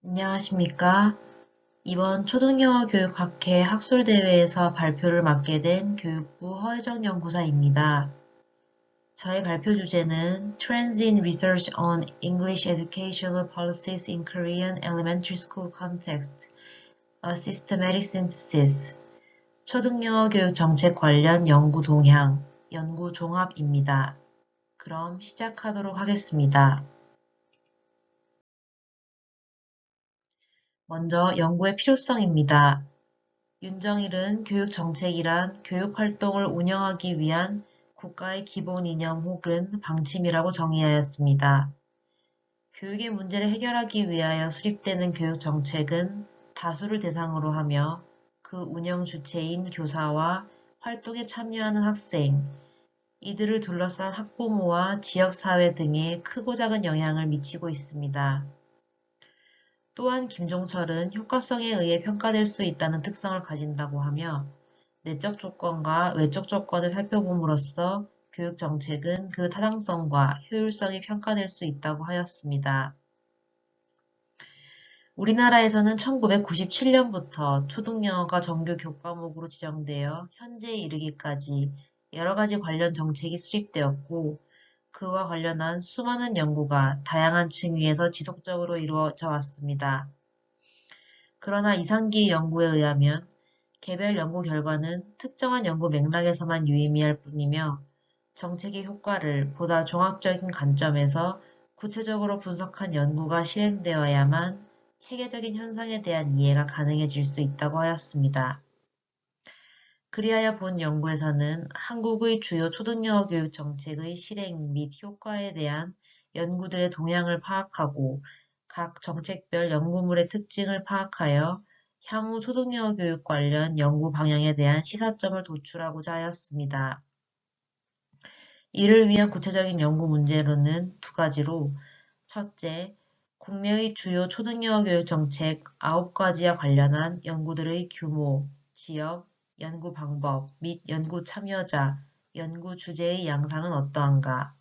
안녕하십니까? 이번 초등영어 교육학회 학술대회에서 발표를 맡게 된 교육부 허혜정 연구사입니다. 저의 발표 주제는 Trends in Research on English Educational Policies in Korean Elementary School Context, A Systematic Synthesis, 초등영어 교육 정책 관련 연구 동향, 연구 종합입니다. 그럼 시작하도록 하겠습니다. 먼저 연구의 필요성입니다. 윤정일은 교육정책이란 교육활동을 운영하기 위한 국가의 기본 이념 혹은 방침이라고 정의하였습니다. 교육의 문제를 해결하기 위하여 수립되는 교육정책은 다수를 대상으로 하며 그 운영 주체인 교사와 활동에 참여하는 학생, 이들을 둘러싼 학부모와 지역사회 등에 크고 작은 영향을 미치고 있습니다. 또한 김종철은 효과성에 의해 평가될 수 있다는 특성을 가진다고 하며 내적 조건과 외적 조건을 살펴봄으로써 교육 정책은 그 타당성과 효율성이 평가될 수 있다고 하였습니다. 우리나라에서는 1997년부터 초등영어가 정규 교과목으로 지정되어 현재에 이르기까지 여러 가지 관련 정책이 수립되었고 그와 관련한 수많은 연구가 다양한 층위에서 지속적으로 이루어져 왔습니다. 그러나 이상기의 연구에 의하면 개별 연구 결과는 특정한 연구 맥락에서만 유의미할 뿐이며 정책의 효과를 보다 종합적인 관점에서 구체적으로 분석한 연구가 실행되어야만 체계적인 현상에 대한 이해가 가능해질 수 있다고 하였습니다. 그리하여 본 연구에서는 한국의 주요 초등영어 교육 정책의 실행 및 효과에 대한 연구들의 동향을 파악하고 각 정책별 연구물의 특징을 파악하여 향후 초등영어 교육 관련 연구 방향에 대한 시사점을 도출하고자 하였습니다. 이를 위한 구체적인 연구 문제로는 두 가지로 첫째, 국내의 주요 초등영어 교육 정책 9가지와 관련한 연구들의 규모, 지역, 연구 방법 및 연구 참여자, 연구 주제의 양상은 어떠한가.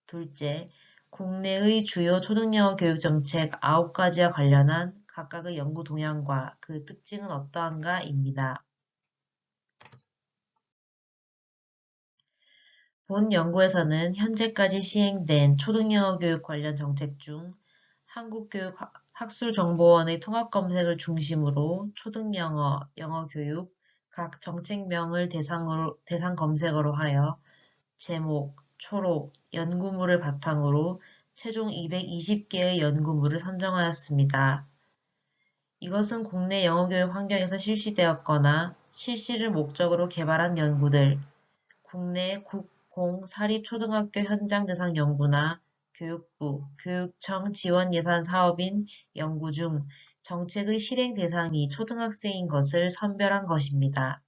둘째, 국내의 주요 초등영어 교육 정책 9가지와 관련한 각각의 연구 동향과 그 특징은 어떠한가입니다. 본 연구에서는 현재까지 시행된 초등영어 교육 관련 정책 중 한국교육학술정보원의 통합검색을 중심으로 초등영어, 영어교육, 각 정책명을 대상 검색어로 하여 제목, 초록, 연구물을 바탕으로 최종 220개의 연구물을 선정하였습니다. 이것은 국내 영어교육 환경에서 실시되었거나 실시를 목적으로 개발한 연구들, 국내 국, 공, 사립 초등학교 현장 대상 연구나 교육부, 교육청 지원 예산 사업인 연구 중 정책의 실행 대상이 초등학생인 것을 선별한 것입니다.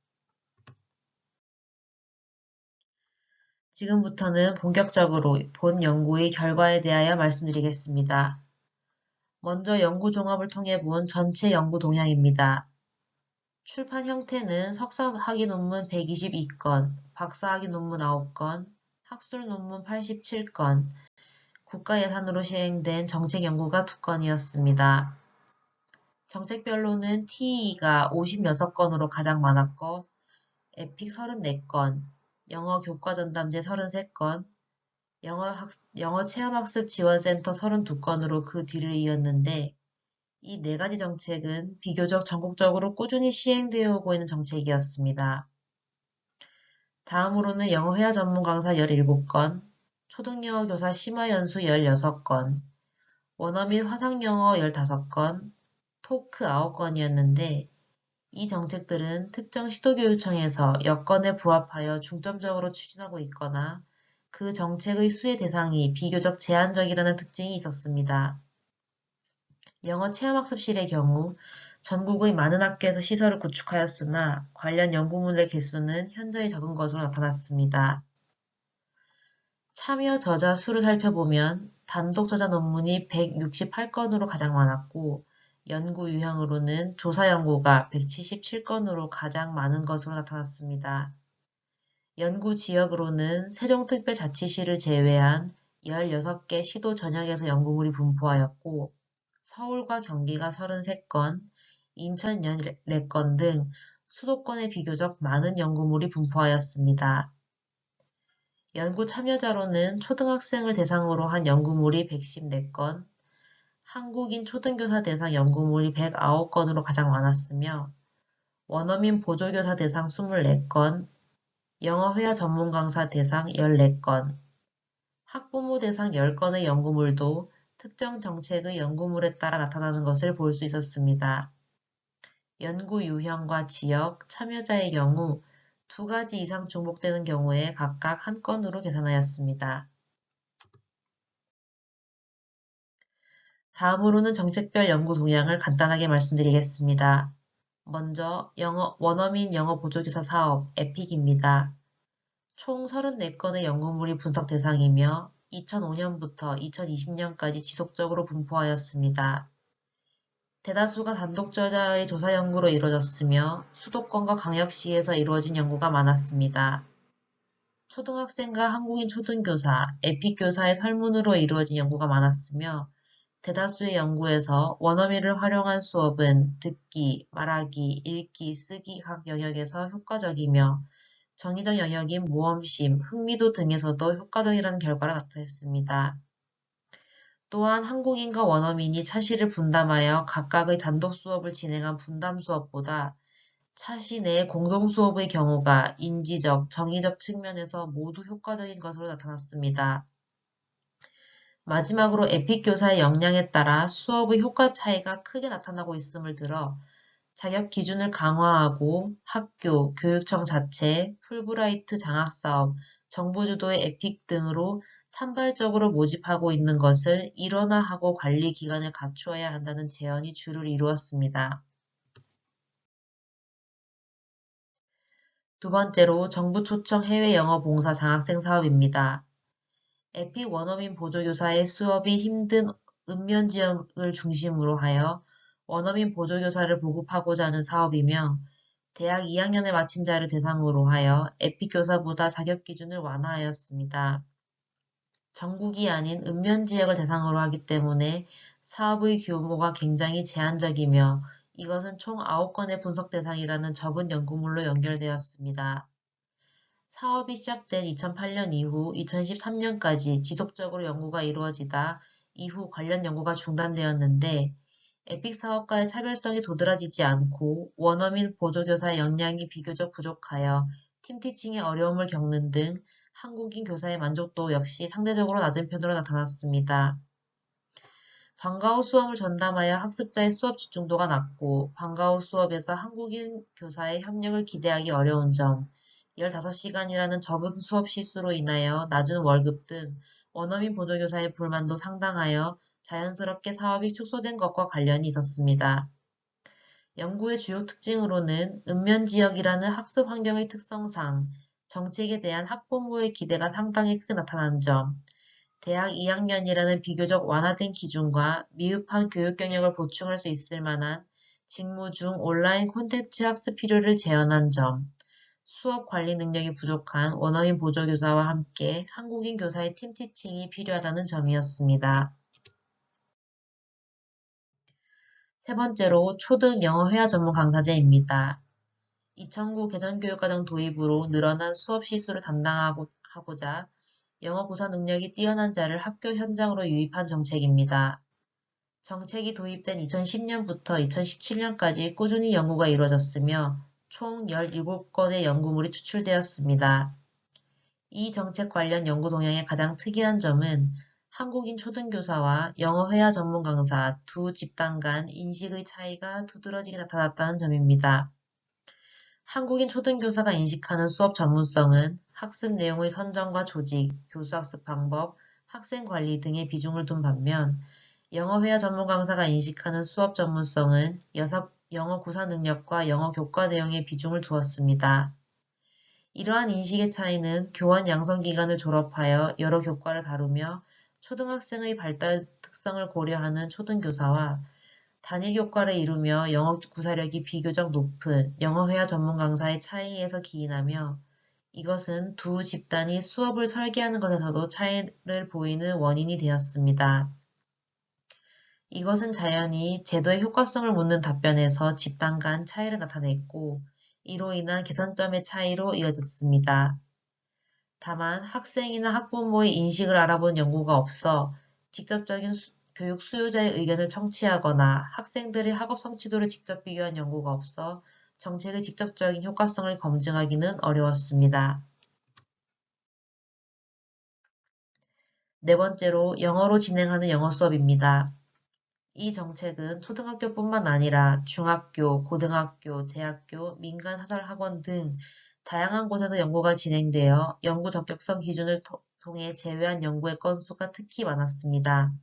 지금부터는 본격적으로 본 연구의 결과에 대하여 말씀드리겠습니다. 먼저 연구 종합을 통해 본 전체 연구 동향입니다. 출판 형태는 석사학위 논문 122건, 박사학위 논문 9건, 학술 논문 87건, 국가 예산으로 시행된 정책 연구가 2건이었습니다. 정책별로는 TE가 56건으로 가장 많았고, 에픽 34건, 영어 교과 전담제 33건, 영어 체험학습 지원센터 32건으로 그 뒤를 이었는데, 이 네 가지 정책은 비교적 전국적으로 꾸준히 시행되어 오고 있는 정책이었습니다. 다음으로는 영어 회화 전문 강사 17건, 초등영어 교사 심화연수 16건, 원어 및 화상영어 15건, 토크 9건이었는데 이 정책들은 특정 시도교육청에서 여건에 부합하여 중점적으로 추진하고 있거나 그 정책의 수혜 대상이 비교적 제한적이라는 특징이 있었습니다. 영어 체험학습실의 경우 전국의 많은 학교에서 시설을 구축하였으나 관련 연구물의 개수는 현저히 적은 것으로 나타났습니다. 참여 저자 수를 살펴보면 단독 저자 논문이 168건으로 가장 많았고 연구 유형으로는 조사 연구가 177건으로 가장 많은 것으로 나타났습니다. 연구 지역으로는 세종특별자치시를 제외한 16개 시도 전역에서 연구물이 분포하였고 서울과 경기가 33건, 인천 14건 등 수도권에 비교적 많은 연구물이 분포하였습니다. 연구 참여자로는 초등학생을 대상으로 한 연구물이 114건, 한국인 초등교사 대상 연구물이 109건으로 가장 많았으며 원어민 보조교사 대상 24건, 영어 회화 전문 강사 대상 14건, 학부모 대상 10건의 연구물도 특정 정책의 연구물에 따라 나타나는 것을 볼 수 있었습니다. 연구 유형과 지역, 참여자의 경우 두 가지 이상 중복되는 경우에 각각 한 건으로 계산하였습니다. 다음으로는 정책별 연구 동향을 간단하게 말씀드리겠습니다. 먼저 원어민 영어 보조교사 사업 에픽입니다. 총 34건의 연구물이 분석 대상이며 2005년부터 2020년까지 지속적으로 분포하였습니다. 대다수가 단독 저자의 조사 연구로 이루어졌으며 수도권과 광역시에서 이루어진 연구가 많았습니다. 초등학생과 한국인 초등교사, 에픽교사의 설문으로 이루어진 연구가 많았으며 대다수의 연구에서 원어민을 활용한 수업은 듣기, 말하기, 읽기, 쓰기 각 영역에서 효과적이며 정의적 영역인 모험심, 흥미도 등에서도 효과적이라는 결과가 나타났습니다. 또한 한국인과 원어민이 차시를 분담하여 각각의 단독 수업을 진행한 분담 수업보다 차시 내 공동 수업의 경우가 인지적, 정의적 측면에서 모두 효과적인 것으로 나타났습니다. 마지막으로 에픽 교사의 역량에 따라 수업의 효과 차이가 크게 나타나고 있음을 들어 자격 기준을 강화하고 학교, 교육청 자체, 풀브라이트 장학사업, 정부 주도의 에픽 등으로 산발적으로 모집하고 있는 것을 일원화하고 관리 기관을 갖추어야 한다는 제언이 주를 이루었습니다. 두 번째로 정부 초청 해외 영어 봉사 장학생 사업입니다. 에픽 원어민 보조교사의 수업이 힘든 읍면 지역을 중심으로 하여 원어민 보조교사를 보급하고자 하는 사업이며 대학 2학년을 마친 자를 대상으로 하여 에픽 교사보다 자격 기준을 완화하였습니다. 전국이 아닌 읍면 지역을 대상으로 하기 때문에 사업의 규모가 굉장히 제한적이며 이것은 총 9건의 분석 대상이라는 적은 연구물로 연결되었습니다. 사업이 시작된 2008년 이후 2013년까지 지속적으로 연구가 이루어지다 이후 관련 연구가 중단되었는데 에픽 사업과의 차별성이 도드라지지 않고 원어민 보조교사의 역량이 비교적 부족하여 팀티칭에 어려움을 겪는 등 한국인 교사의 만족도 역시 상대적으로 낮은 편으로 나타났습니다. 방과 후 수업을 전담하여 학습자의 수업 집중도가 낮고 방과 후 수업에서 한국인 교사의 협력을 기대하기 어려운 점, 15시간이라는 적은 수업 시수로 인하여 낮은 월급 등 원어민 보조교사의 불만도 상당하여 자연스럽게 사업이 축소된 것과 관련이 있었습니다. 연구의 주요 특징으로는 읍면 지역이라는 학습 환경의 특성상 정책에 대한 학부모의 기대가 상당히 크게 나타난 점, 대학 2학년이라는 비교적 완화된 기준과 미흡한 교육 경력을 보충할 수 있을 만한 직무 중 온라인 콘텐츠 학습 필요를 재현한 점, 수업 관리 능력이 부족한 원어민 보조교사와 함께 한국인 교사의 팀티칭이 필요하다는 점이었습니다. 세 번째로 초등 영어 회화 전문 강사제입니다. 2009 개정교육과정 도입으로 늘어난 수업 시수를 담당하고자 영어 구사 능력이 뛰어난 자를 학교 현장으로 유입한 정책입니다. 정책이 도입된 2010년부터 2017년까지 꾸준히 연구가 이루어졌으며 총 17건의 연구물이 추출되었습니다. 이 정책 관련 연구 동향의 가장 특이한 점은 한국인 초등교사와 영어 회화 전문 강사 두 집단 간 인식의 차이가 두드러지게 나타났다는 점입니다. 한국인 초등교사가 인식하는 수업 전문성은 학습 내용의 선정과 조직, 교수학습 방법, 학생 관리 등의 비중을 둔 반면 영어 회화 전문 강사가 인식하는 수업 전문성은 영어 구사 능력과 영어 교과 내용에 비중을 두었습니다. 이러한 인식의 차이는 교원 양성 기간을 졸업하여 여러 교과를 다루며 초등학생의 발달 특성을 고려하는 초등교사와 단일 교과를 이루며 영어 구사력이 비교적 높은 영어 회화 전문 강사의 차이에서 기인하며 이것은 두 집단이 수업을 설계하는 것에서도 차이를 보이는 원인이 되었습니다. 이것은 자연히 제도의 효과성을 묻는 답변에서 집단 간 차이를 나타냈고, 이로 인한 개선점의 차이로 이어졌습니다. 다만 학생이나 학부모의 인식을 알아본 연구가 없어 직접적인 교육 수요자의 의견을 청취하거나 학생들의 학업 성취도를 직접 비교한 연구가 없어 정책의 직접적인 효과성을 검증하기는 어려웠습니다. 네 번째로 영어로 진행하는 영어 수업입니다. 이 정책은 초등학교뿐만 아니라 중학교, 고등학교, 대학교, 민간 사설학원 등 다양한 곳에서 연구가 진행되어 연구 적격성 기준을 통해 제외한 연구의 건수가 특히 많았습니다.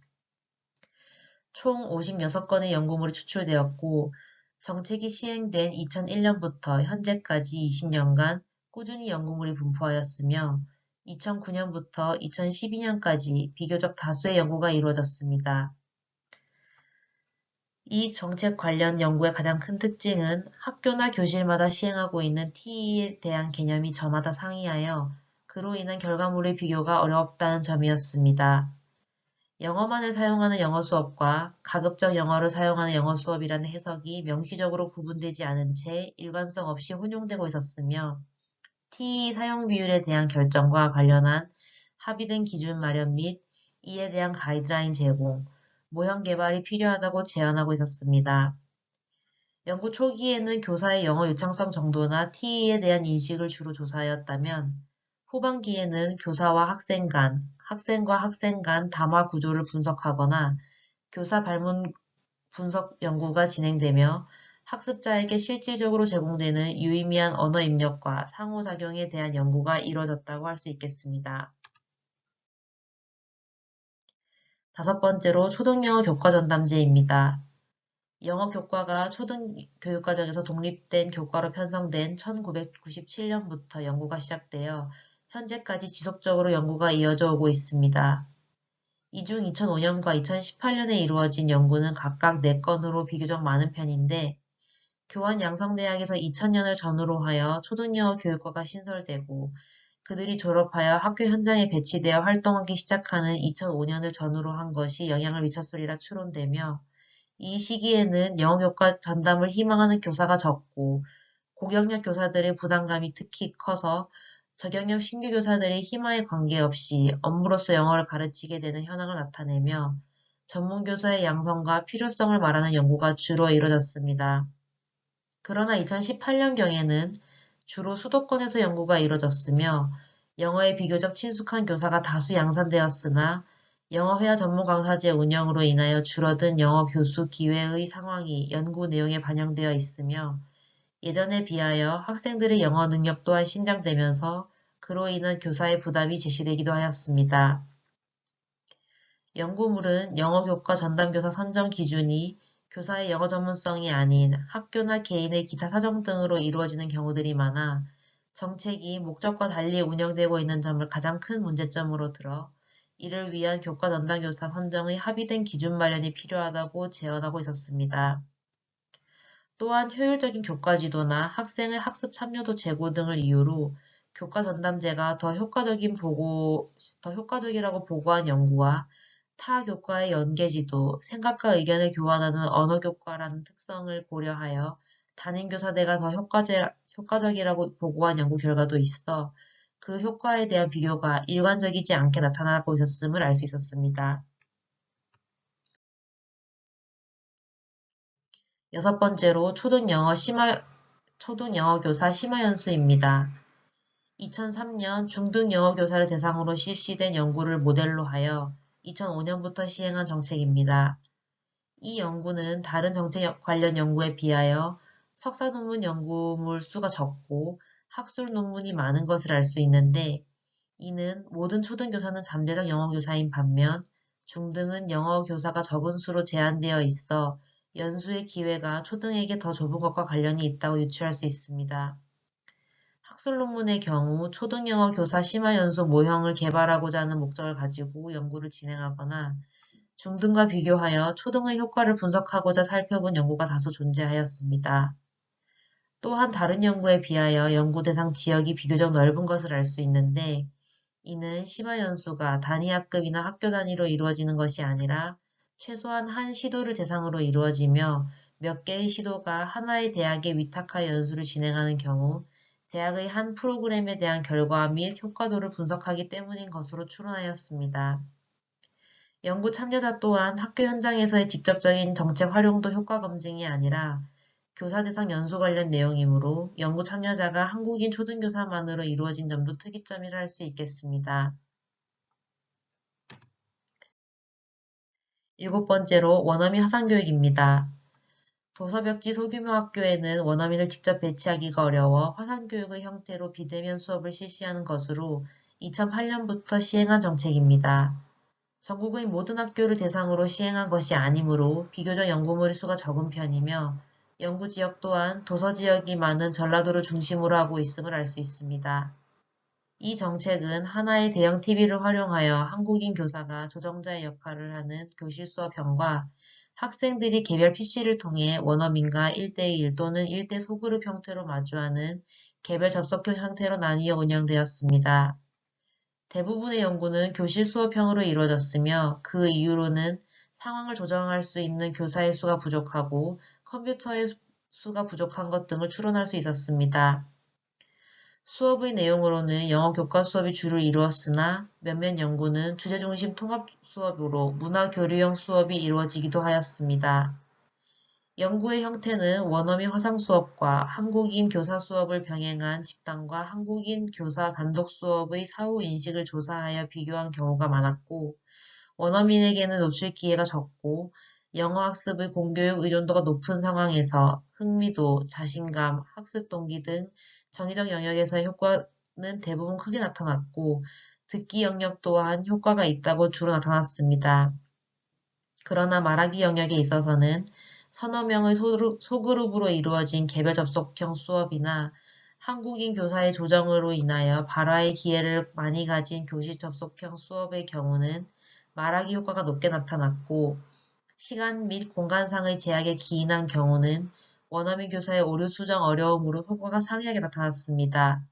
총 56건의 연구물이 추출되었고 정책이 시행된 2001년부터 현재까지 20년간 꾸준히 연구물이 분포하였으며 2009년부터 2012년까지 비교적 다수의 연구가 이루어졌습니다. 이 정책 관련 연구의 가장 큰 특징은 학교나 교실마다 시행하고 있는 TE에 대한 개념이 저마다 상이하여 그로 인한 결과물의 비교가 어렵다는 점이었습니다. 영어만을 사용하는 영어 수업과 가급적 영어를 사용하는 영어 수업이라는 해석이 명시적으로 구분되지 않은 채 일관성 없이 혼용되고 있었으며 TE 사용 비율에 대한 결정과 관련한 합의된 기준 마련 및 이에 대한 가이드라인 제공, 모형 개발이 필요하다고 제안하고 있었습니다. 연구 초기에는 교사의 영어 유창성 정도나 TE에 대한 인식을 주로 조사하였다면 후반기에는 교사와 학생 간, 학생과 학생 간 담화 구조를 분석하거나 교사 발문 분석 연구가 진행되며 학습자에게 실질적으로 제공되는 유의미한 언어 입력과 상호작용에 대한 연구가 이루어졌다고 할 수 있겠습니다. 다섯 번째로 초등영어 교과 전담제입니다. 영어 교과가 초등교육과정에서 독립된 교과로 편성된 1997년부터 연구가 시작되어 현재까지 지속적으로 연구가 이어져 오고 있습니다. 이 중 2005년과 2018년에 이루어진 연구는 각각 4건으로 비교적 많은 편인데 교환양성대학에서 2000년을 전후로 하여 초등영어 교육과가 신설되고 그들이 졸업하여 학교 현장에 배치되어 활동하기 시작하는 2005년을 전후로 한 것이 영향을 미쳤으리라 추론되며 이 시기에는 영어교과 전담을 희망하는 교사가 적고 고경력 교사들의 부담감이 특히 커서 저경력 신규 교사들의 희망에 관계없이 업무로서 영어를 가르치게 되는 현황을 나타내며 전문 교사의 양성과 필요성을 말하는 연구가 주로 이루어졌습니다. 그러나 2018년경에는 주로 수도권에서 연구가 이루어졌으며 영어에 비교적 친숙한 교사가 다수 양산되었으나 영어 회화 전문 강사제 운영으로 인하여 줄어든 영어 교수 기회의 상황이 연구 내용에 반영되어 있으며 예전에 비하여 학생들의 영어 능력 또한 신장되면서 그로 인한 교사의 부담이 제시되기도 하였습니다. 연구물은 영어 교과 전담교사 선정 기준이 교사의 영어 전문성이 아닌 학교나 개인의 기타 사정 등으로 이루어지는 경우들이 많아 정책이 목적과 달리 운영되고 있는 점을 가장 큰 문제점으로 들어 이를 위한 교과 전담교사 선정의 합의된 기준 마련이 필요하다고 제언하고 있었습니다. 또한 효율적인 교과 지도나 학생의 학습 참여도 제고 등을 이유로 교과 전담제가 더 효과적이라고 보고한 연구와 타 교과의 연계 지도, 생각과 의견을 교환하는 언어 교과라는 특성을 고려하여 담임 교사대가 더 효과적이라고 보고한 연구 결과도 있어 그 효과에 대한 비교가 일관적이지 않게 나타나고 있었음을 알 수 있었습니다. 여섯 번째로 초등영어 교사 심화 연수입니다. 2003년 중등영어 교사를 대상으로 실시된 연구를 모델로 하여 2005년부터 시행한 정책입니다. 이 연구는 다른 정책 관련 연구에 비하여 석사 논문 연구물 수가 적고 학술 논문이 많은 것을 알 수 있는데 이는 모든 초등교사는 잠재적 영어교사인 반면 중등은 영어교사가 적은 수로 제한되어 있어 연수의 기회가 초등에게 더 좁은 것과 관련이 있다고 유추할 수 있습니다. 학술 논문의 경우 초등영어 교사 심화연수 모형을 개발하고자 하는 목적을 가지고 연구를 진행하거나 중등과 비교하여 초등의 효과를 분석하고자 살펴본 연구가 다수 존재하였습니다. 또한 다른 연구에 비하여 연구 대상 지역이 비교적 넓은 것을 알 수 있는데 이는 심화연수가 단위 학급이나 학교 단위로 이루어지는 것이 아니라 최소한 한 시도를 대상으로 이루어지며 몇 개의 시도가 하나의 대학에 위탁하여 연수를 진행하는 경우 대학의 한 프로그램에 대한 결과 및 효과도를 분석하기 때문인 것으로 추론하였습니다. 연구 참여자 또한 학교 현장에서의 직접적인 정책 활용도 효과 검증이 아니라 교사 대상 연수 관련 내용이므로 연구 참여자가 한국인 초등교사만으로 이루어진 점도 특이점이라 할 수 있겠습니다. 일곱 번째로 원어민 화상교육입니다. 도서벽지 소규모 학교에는 원어민을 직접 배치하기가 어려워 화상교육의 형태로 비대면 수업을 실시하는 것으로 2008년부터 시행한 정책입니다. 전국의 모든 학교를 대상으로 시행한 것이 아니므로 비교적 연구물의 수가 적은 편이며 연구 지역 또한 도서 지역이 많은 전라도를 중심으로 하고 있음을 알 수 있습니다. 이 정책은 하나의 대형 TV를 활용하여 한국인 교사가 조정자의 역할을 하는 교실 수업형과 학생들이 개별 PC를 통해 원어민과 1대1 또는 1대 소그룹 형태로 마주하는 개별 접속형 형태로 나뉘어 운영되었습니다. 대부분의 연구는 교실 수업형으로 이루어졌으며 그 이유로는 상황을 조정할 수 있는 교사의 수가 부족하고 컴퓨터의 수가 부족한 것 등을 추론할 수 있었습니다. 수업의 내용으로는 영어 교과 수업이 주를 이루었으나 몇몇 연구는 주제 중심 통합 수업으로 문화 교류형 수업이 이루어지기도 하였습니다. 연구의 형태는 원어민 화상 수업과 한국인 교사 수업을 병행한 집단과 한국인 교사 단독 수업의 사후 인식을 조사하여 비교한 경우가 많았고, 원어민에게는 노출 기회가 적고, 영어 학습의 공교육 의존도가 높은 상황에서 흥미도, 자신감, 학습 동기 등 정의적 영역에서의 효과는 대부분 크게 나타났고, 듣기 영역 또한 효과가 있다고 주로 나타났습니다. 그러나 말하기 영역에 있어서는 서너 명의 소그룹으로 이루어진 개별 접속형 수업이나 한국인 교사의 조정으로 인하여 발화의 기회를 많이 가진 교실 접속형 수업의 경우는 말하기 효과가 높게 나타났고, 시간 및 공간상의 제약에 기인한 경우는 원어민 교사의 오류 수정 어려움으로 효과가 상이하게 나타났습니다.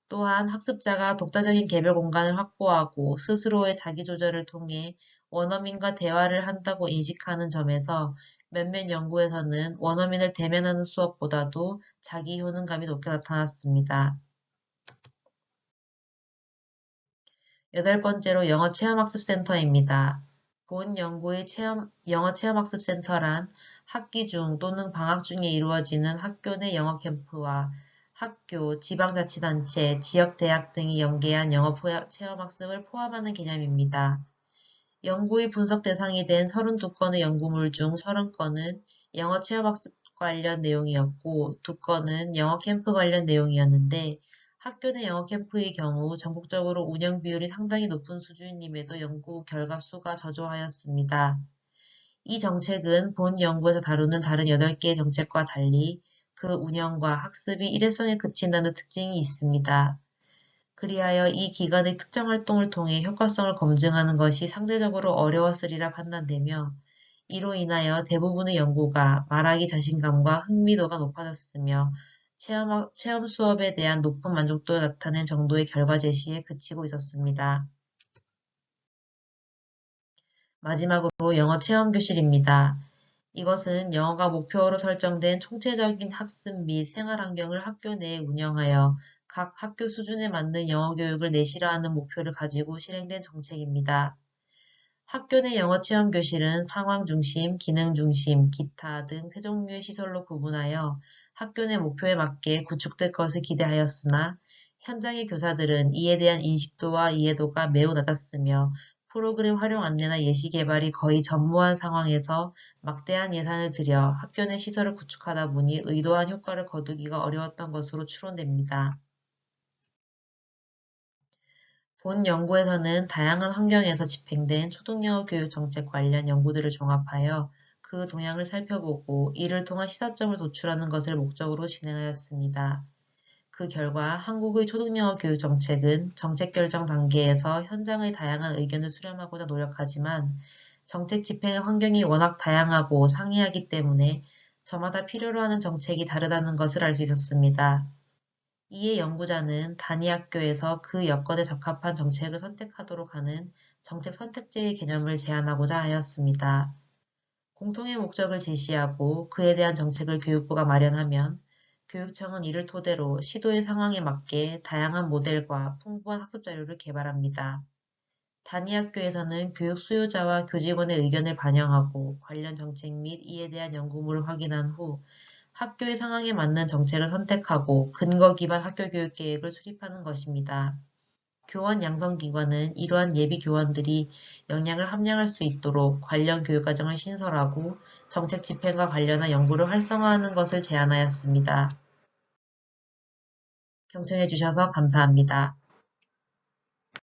또한 학습자가 독자적인 개별 공간을 확보하고 스스로의 자기조절을 통해 원어민과 대화를 한다고 인식하는 점에서 몇몇 연구에서는 원어민을 대면하는 수업보다도 자기 효능감이 높게 나타났습니다. 여덟 번째로 영어체험학습센터입니다. 본 연구의 영어체험학습센터란 학기 중 또는 방학 중에 이루어지는 학교 내 영어 캠프와 학교, 지방자치단체, 지역대학 등이 연계한 영어 체험학습을 포함하는 개념입니다. 연구의 분석 대상이 된 32건의 연구물 중 30건은 영어 체험학습 관련 내용이었고 2건은 영어 캠프 관련 내용이었는데 학교 내 영어 캠프의 경우 전국적으로 운영 비율이 상당히 높은 수준임에도 연구 결과 수가 저조하였습니다. 이 정책은 본 연구에서 다루는 다른 8개의 정책과 달리 그 운영과 학습이 일회성에 그친다는 특징이 있습니다. 그리하여 이 기관의 특정 활동을 통해 효과성을 검증하는 것이 상대적으로 어려웠으리라 판단되며 이로 인하여 대부분의 연구가 말하기 자신감과 흥미도가 높아졌으며 체험 수업에 대한 높은 만족도를 나타낸 정도의 결과 제시에 그치고 있었습니다. 마지막으로 영어 체험 교실입니다. 이것은 영어가 목표로 설정된 총체적인 학습 및 생활 환경을 학교 내에 운영하여 각 학교 수준에 맞는 영어 교육을 내실화하는 목표를 가지고 실행된 정책입니다. 학교 내 영어 체험 교실은 상황 중심, 기능 중심, 기타 등 세 종류의 시설로 구분하여 학교 내 목표에 맞게 구축될 것을 기대하였으나 현장의 교사들은 이에 대한 인식도와 이해도가 매우 낮았으며 프로그램 활용 안내나 예시 개발이 거의 전무한 상황에서 막대한 예산을 들여 학교 내 시설을 구축하다 보니 의도한 효과를 거두기가 어려웠던 것으로 추론됩니다. 본 연구에서는 다양한 환경에서 집행된 초등영어 교육 정책 관련 연구들을 종합하여 그 동향을 살펴보고 이를 통한 시사점을 도출하는 것을 목적으로 진행하였습니다. 그 결과 한국의 초등영어 교육 정책은 정책 결정 단계에서 현장의 다양한 의견을 수렴하고자 노력하지만 정책 집행의 환경이 워낙 다양하고 상이하기 때문에 저마다 필요로 하는 정책이 다르다는 것을 알 수 있었습니다. 이에 연구자는 단위 학교에서 그 여건에 적합한 정책을 선택하도록 하는 정책 선택지의 개념을 제안하고자 하였습니다. 공통의 목적을 제시하고 그에 대한 정책을 교육부가 마련하면 교육청은 이를 토대로 시도의 상황에 맞게 다양한 모델과 풍부한 학습 자료를 개발합니다. 단위 학교에서는 교육 수요자와 교직원의 의견을 반영하고 관련 정책 및 이에 대한 연구물을 확인한 후 학교의 상황에 맞는 정책을 선택하고 근거 기반 학교 교육 계획을 수립하는 것입니다. 교원 양성기관은 이러한 예비 교원들이 역량을 함양할 수 있도록 관련 교육과정을 신설하고 정책 집행과 관련한 연구를 활성화하는 것을 제안하였습니다. 경청해 주셔서 감사합니다.